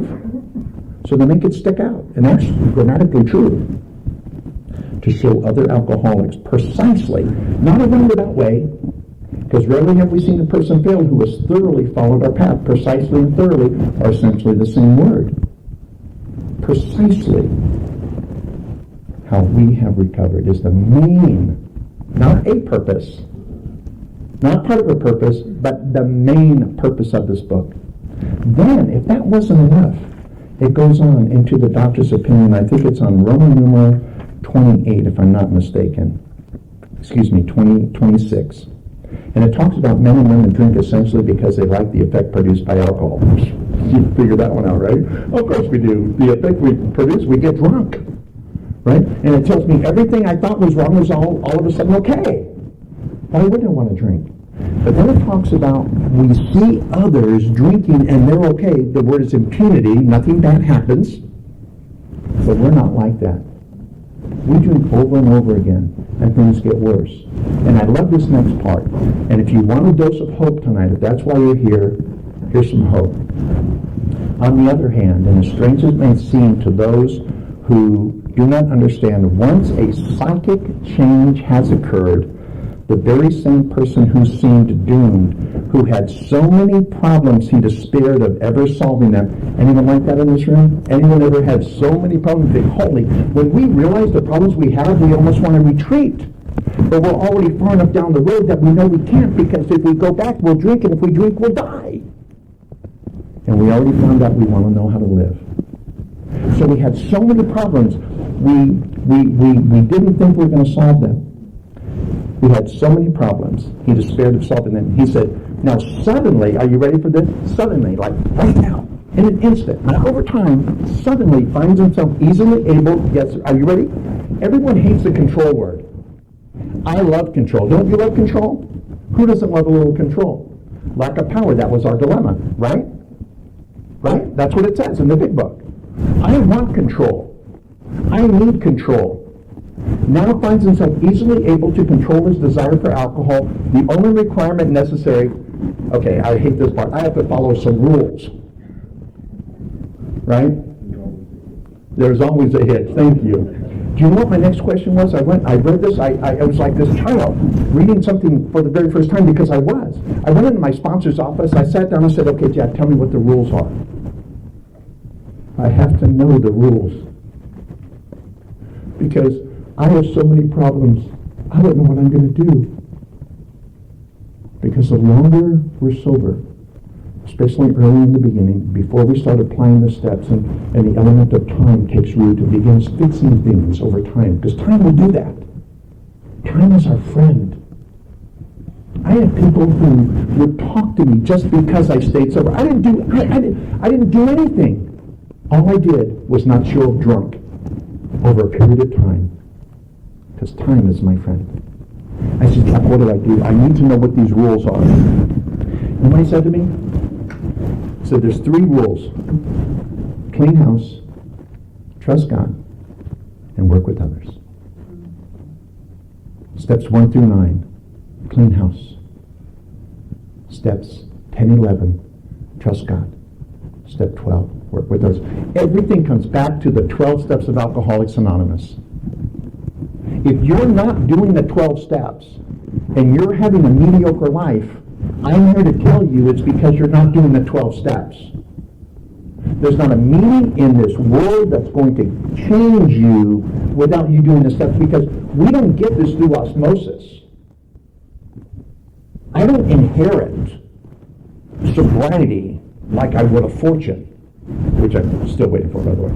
So they make it stick out. And that's grammatically true. To show other alcoholics precisely, not a roundabout way, because rarely have we seen a person fail who has thoroughly followed our path. Precisely and thoroughly are essentially the same word. Precisely how we have recovered is the main, not a purpose, not part of a purpose, but the main purpose of this book. Then, if that wasn't enough, it goes on into the doctor's opinion. I think it's on Roman numeral 28, if I'm not mistaken. 26. And it talks about men and women drink essentially because they like the effect produced by alcohol. You figure that one out, right? Of course we do. The effect we produce, we get drunk. Right? And it tells me everything I thought was wrong was all of a sudden okay. Why wouldn't I want to drink? But then it talks about we see others drinking and they're okay. The word is impunity. Nothing bad happens. But we're not like that. We drink over and over again, and things get worse. And I love this next part. And if you want a dose of hope tonight, if that's why you're here, here's some hope. On the other hand, and as strange as it may seem to those who do not understand, once a psychic change has occurred, the very same person who seemed doomed, who had so many problems he despaired of ever solving them. Anyone like that in this room? Anyone ever had so many problems? Think, holy, when we realize the problems we have, we almost want to retreat. But we're already far enough down the road that we know we can't, because if we go back, we'll drink, and if we drink, we'll die. And we already found out we want to know how to live. So we had so many problems, we didn't think we were going to solve them. We had so many problems, he despaired of solving them. He said, now suddenly, are you ready for this? Suddenly, like right now, in an instant, not over time, suddenly finds himself easily able, yes, are you ready? Everyone hates the control word. I love control. Don't you love control? Who doesn't love a little control? Lack of power, that was our dilemma, right? Right? That's what it says in the big book. I want control. I need control. Now finds himself easily able to control his desire for alcohol. The only requirement necessary, okay, I hate this part, I have to follow some rules. Right? There's always a hitch. Thank you. Do you know what my next question was? I read this, I was like this child, reading something for the very first time because I was. I went into my sponsor's office, I sat down and said, okay, Jack, tell me what the rules are. I have to know the rules. Because I have so many problems, I don't know what I'm going to do. Because the longer we're sober, especially early in the beginning, before we start applying the steps and the element of time takes root and begins fixing things over time. Because time will do that. Time is our friend. I had people who would talk to me just because I stayed sober. I didn't do anything. All I did was not show up drunk over a period of time. Because time is my friend. I said, Jack, what do? I need to know what these rules are. You know what he said to me? So there's 3 rules. Clean house, trust God, and work with others. Steps 1 through 9, clean house. Steps 10, 11, trust God. Step 12, work with others. Everything comes back to the 12 steps of Alcoholics Anonymous. If you're not doing the 12 steps and you're having a mediocre life, I'm here to tell you it's because you're not doing the 12 steps. There's not a meaning in this world that's going to change you without you doing the steps, because we don't get this through osmosis. I don't inherit sobriety like I would a fortune, which I'm still waiting for, by the way.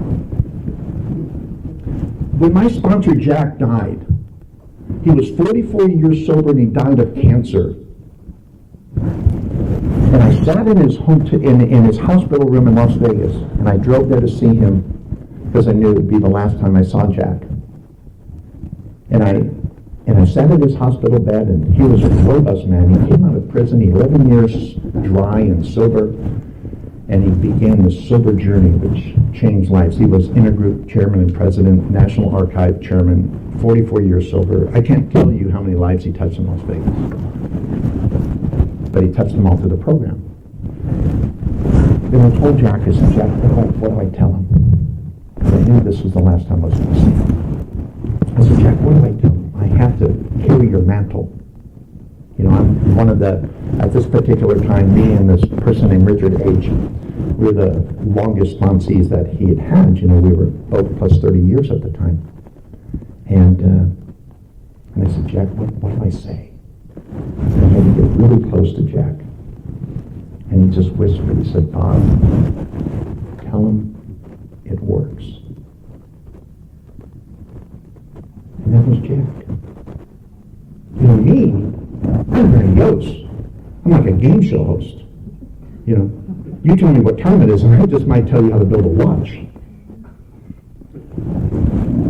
When my sponsor Jack died, he was 44 years sober and he died of cancer. And I sat in his in his hospital room in Las Vegas, and I drove there to see him because I knew it would be the last time I saw Jack. And I sat in his hospital bed, and he was a robust man. He came out of prison, 11 years dry and sober, and he began this sober journey which changed lives. He was intergroup chairman and president, National Archive chairman, 44 years sober. I can't tell you how many lives he touched in Las Vegas. But he touched them all through the program. Then I told Jack, I said, Jack, what do I tell him? Because I knew this was the last time I was going to see him. I said, Jack, what do I tell him? I have to carry your mantle. You know, I'm one of the, at this particular time, me and this person named Richard H., we were the longest sponsees that he had had. You know, we were both plus 30 years at the time. And I said, Jack, what do I say? And I had to get really close to Jack. And he just whispered, he said, Bob, tell him it works. And that was Jack. You know, me, I'm very grandiose. I'm like a game show host. You know, you tell me what time it is, and I just might tell you how to build a watch.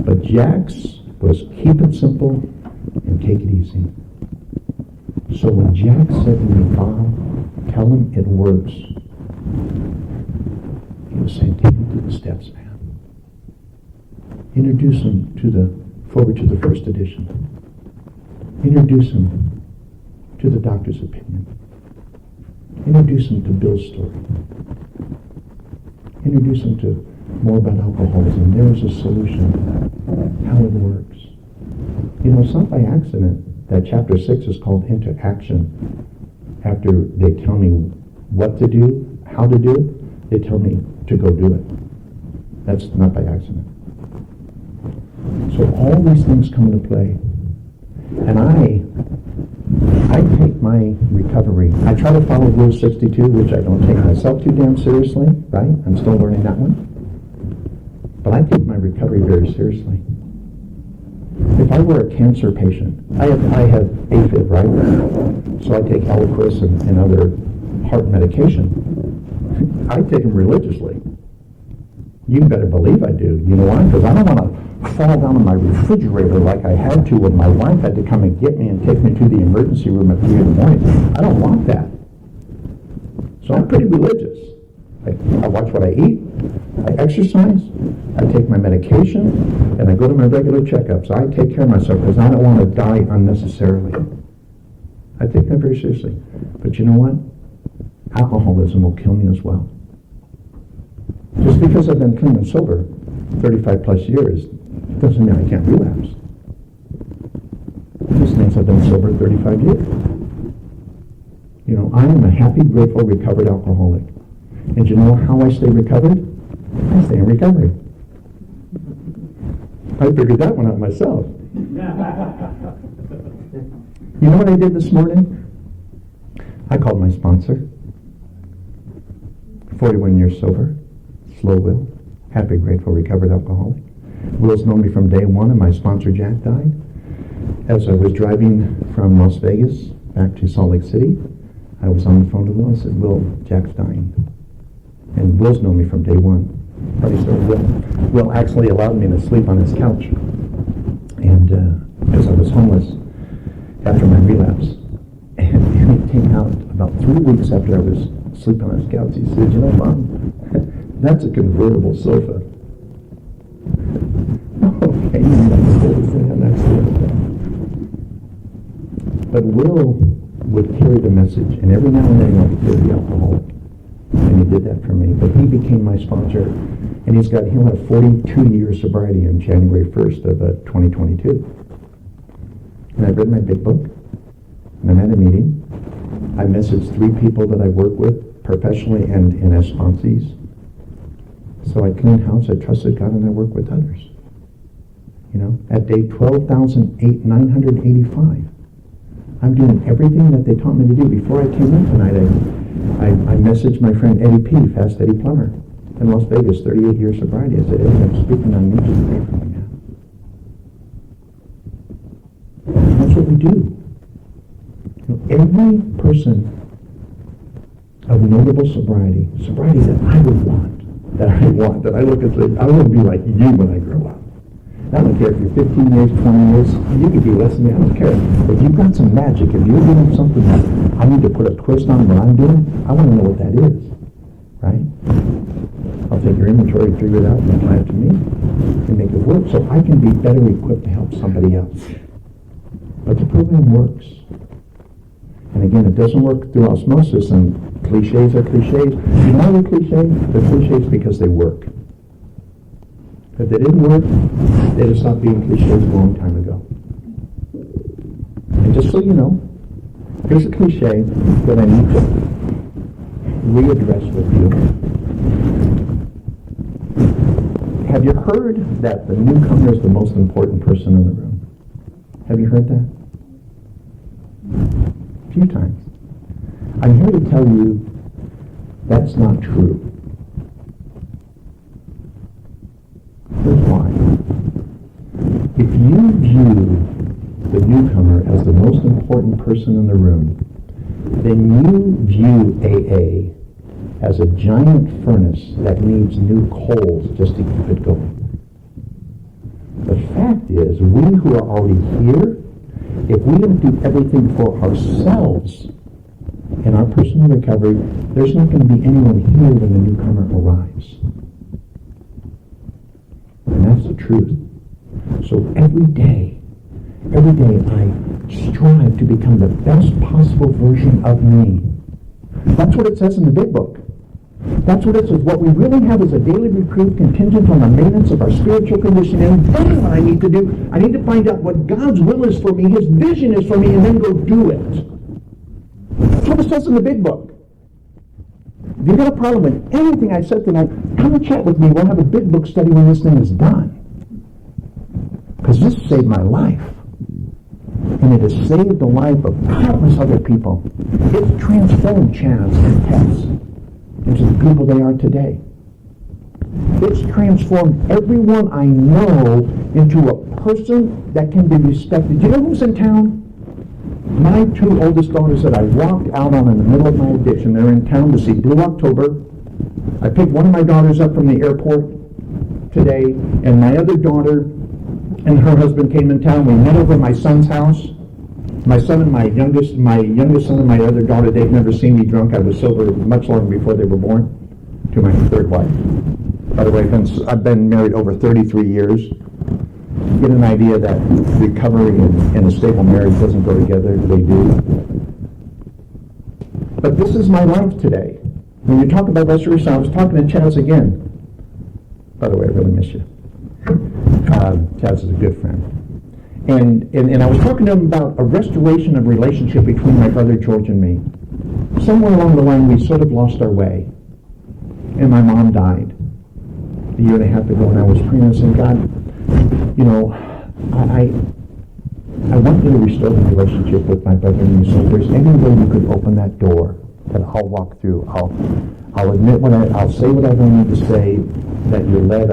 But Jack's was keep it simple and take it easy. So when Jack said to me, Bob, tell him it works, he was saying, take him through the steps, man. Introduce him forward to the first edition. Introduce him to the doctor's opinion. Introduce him to Bill's story. Introduce him to more about alcoholism. There is a solution, how it works. You know, it's not by accident that chapter 6 is called Into Action. After they tell me what to do, how to do it, they tell me to go do it. That's not by accident. So all these things come into play. And I take my recovery. I try to follow Rule 62, which I don't take myself too damn seriously, right? I'm still learning that one. But I take my recovery very seriously. If I were a cancer patient, I have AFib, right? So I take Eliquis and other heart medication. I take them religiously. You better believe I do. You know why? Because I don't want to fall down in my refrigerator like I had to when my wife had to come and get me and take me to the emergency room at 3 in the morning. I don't want that. So I'm pretty religious. I watch what I eat, I exercise, I take my medication, and I go to my regular checkups. I take care of myself because I don't want to die unnecessarily. I take that very seriously. But you know what? Alcoholism will kill me as well. Just because I've been clean and sober 35 plus years doesn't mean I can't relapse. This means I've been sober 35 years. You know, I am a happy, grateful, recovered alcoholic. And you know how I stay recovered? I stay in recovery. I figured that one out myself. You know what I did this morning? I called my sponsor. 41 years sober, slow will, happy, grateful, recovered alcoholic. Will's known me from day one, and my sponsor Jack died. As I was driving from Las Vegas back to Salt Lake City, I was on the phone to Will and said, Will, Jack's dying. And Will's known me from day one. Probably so Will actually allowed me to sleep on his couch. And because I was homeless after my relapse. And he came out about 3 weeks after I was sleeping on his couch. He said, you know, Mom, that's a convertible sofa. Okay, that's it. But Will would carry the message, and every now and then he would carry the alcoholic. And he did that for me. But he became my sponsor, and he'll have 42-year sobriety on January 1st of 2022. And I read my big book, and I'm at a meeting. I messaged 3 people that I work with professionally and as sponsees. So I cleaned house, I trusted God, and I work with others. You know, at day 12,985, I'm doing everything that they taught me to do. Before I came in tonight, I messaged my friend Eddie P., Fast Eddie Plummer, in Las Vegas, 38-year sobriety. I said, Eddie, I'm speaking on me, just pray for me now. And that's what we do. You know, every person of notable sobriety that I would want, that I look at, I want to be like you when I grow up. I don't care if you're 15 years, 20 years, you could be less than me, I don't care. If you've got some magic, if you're doing something that I need to put a twist on what I'm doing, I want to know what that is, right? I'll take your inventory, figure it out, and apply it to me, and make it work so I can be better equipped to help somebody else. But the program works. And again, it doesn't work through osmosis, and cliches are cliches. You know they're cliches? They're cliches because they work. If they didn't work, they'd have stopped being cliches a long time ago. And just so you know, here's a cliche that I need to readdress with you. Have you heard that the newcomer is the most important person in the room? Have you heard that? A few times. I'm here to tell you that's not true. Here's why. If you view the newcomer as the most important person in the room, then you view AA as a giant furnace that needs new coals just to keep it going. The fact is, we who are already here, if we don't do everything for ourselves in our personal recovery, there's not going to be anyone here when the newcomer arrives. And that's the truth. So every day I strive to become the best possible version of me. That's what it says in the big book. That's what it says. What we really have is a daily recruit contingent on the maintenance of our spiritual condition. And then what I need to do, I need to find out what God's will is for me, His vision is for me, and then go do it. That's what it says in the big book. If you've got a problem with anything I said tonight, come and chat with me. We'll have a big book study when this thing is done. Because this saved my life. And it has saved the life of countless other people. It's transformed Chaz and Tess into the people they are today. It's transformed everyone I know into a person that can be respected. Do you know who's in town? My 2 oldest daughters that I walked out on in the middle of my addiction. They're in town to see Blue October. I picked one of my daughters up from the airport today, and my other daughter and her husband came in town. We met over at my son's house. My son and my youngest son and my other daughter, they've never seen me drunk. I was sober much longer before they were born, to my 3rd wife. By the way, I've been married over 33 years. Get an idea that recovery and a stable marriage doesn't go together. They do. But this is my life today. When you talk about restoration, I was talking to Chaz again. By the way, I really miss you. Chaz is a good friend. And I was talking to him about a restoration of relationship between my brother George and me. Somewhere along the line, we sort of lost our way. And my mom died a year and a half ago, and I was praying and saying, God, you know, I want you to restore the relationship with my brother and me. So if there's any way you could open that door that I'll walk through, I'll admit I'll say what I don't need to say, that you're led.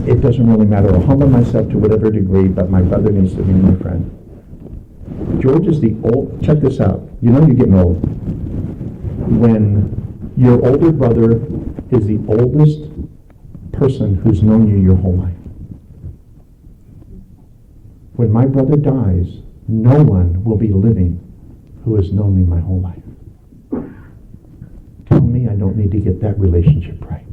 It doesn't really matter. I'll humble myself to whatever degree, but my brother needs to be my friend. George is the old, check this out. You know you're getting old. When your older brother is the oldest person who's known you your whole life. When my brother dies, no one will be living who has known me my whole life. Tell me I don't need to get that relationship right.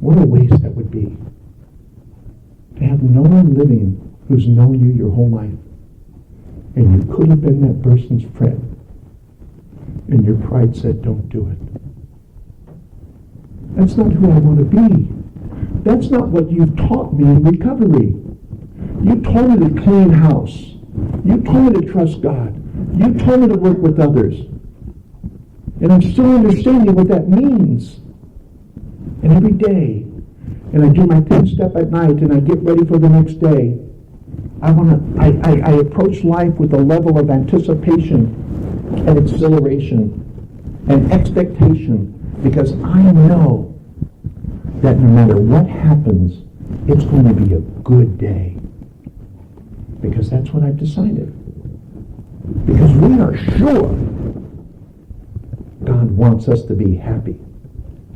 What a waste that would be. To have no one living who's known you your whole life. And you could have been that person's friend. And your pride said, don't do it. That's not who I want to be. That's not what you've taught me in recovery. You taught me to clean house. You taught me to trust God. You taught me to work with others. And I'm still understanding what that means. And every day, and I do my 10-step at night, and I get ready for the next day. I approach life with a level of anticipation and exhilaration and expectation, because I know that no matter what happens, it's going to be a good day. Because that's what I've decided. Because we are sure God wants us to be happy,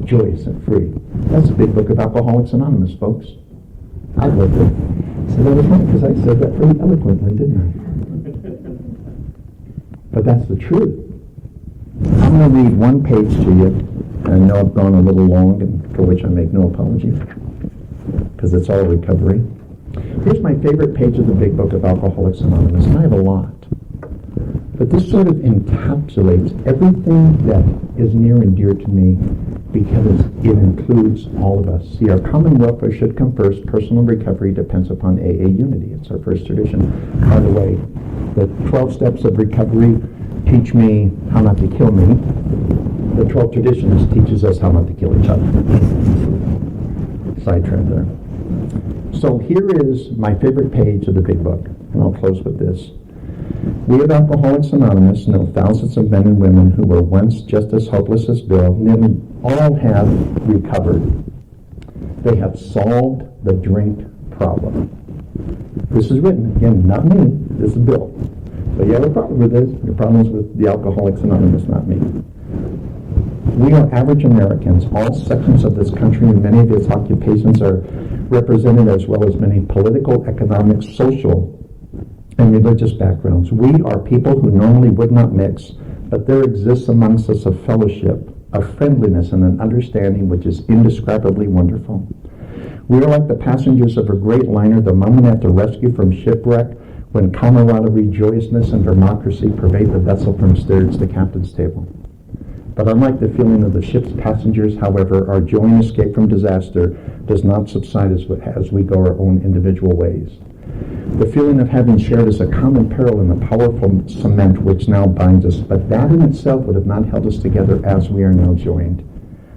joyous, and free. That's the big book of Alcoholics Anonymous, folks. I lived it. So that was right, because I said that pretty eloquently, didn't I? But that's the truth. I'm going to read one page to you. And I know I've gone a little long, and for which I make no apology, because it's all recovery. Here's my favorite page of the big book of Alcoholics Anonymous, and I have a lot. But this sort of encapsulates everything that is near and dear to me, because it includes all of us. See, our common welfare should come first. Personal recovery depends upon AA unity. It's our first tradition. By the way, the 12 steps of recovery teach me how not to kill me. The 12 traditions teaches us how not to kill each other. Sidetrack there. So here is my favorite page of the big book, and I'll close with this. We at Alcoholics Anonymous know thousands of men and women who were once just as hopeless as Bill. Nearly all have recovered. They have solved the drink problem. This is written, again, not me, this is Bill. But you have a problem with this. Your problem is with the Alcoholics Anonymous, not me. We are average Americans. All sections of this country and many of its occupations are represented, as well as many political, economic, social, and religious backgrounds. We are people who normally would not mix, but there exists amongst us a fellowship, a friendliness, and an understanding which is indescribably wonderful. We are like the passengers of a great liner, the moment after rescue from shipwreck, when camaraderie, joyousness, and democracy pervade the vessel from steerage to captain's table. But unlike the feeling of the ship's passengers, however, our joy and escape from disaster does not subside as we go our own individual ways. The feeling of having shared is a common peril in the powerful cement which now binds us, but that in itself would have not held us together as we are now joined.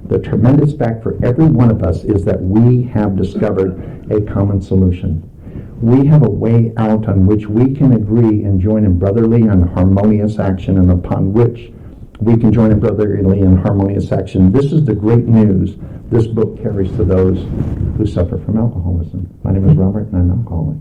The tremendous fact for every one of us is that we have discovered a common solution. We have a way out on which we can agree and join in brotherly and harmonious action, and upon which we can join in brotherly and harmonious action. This is the great news this book carries to those who suffer from alcoholism. My name is Robert, and I'm an alcoholic.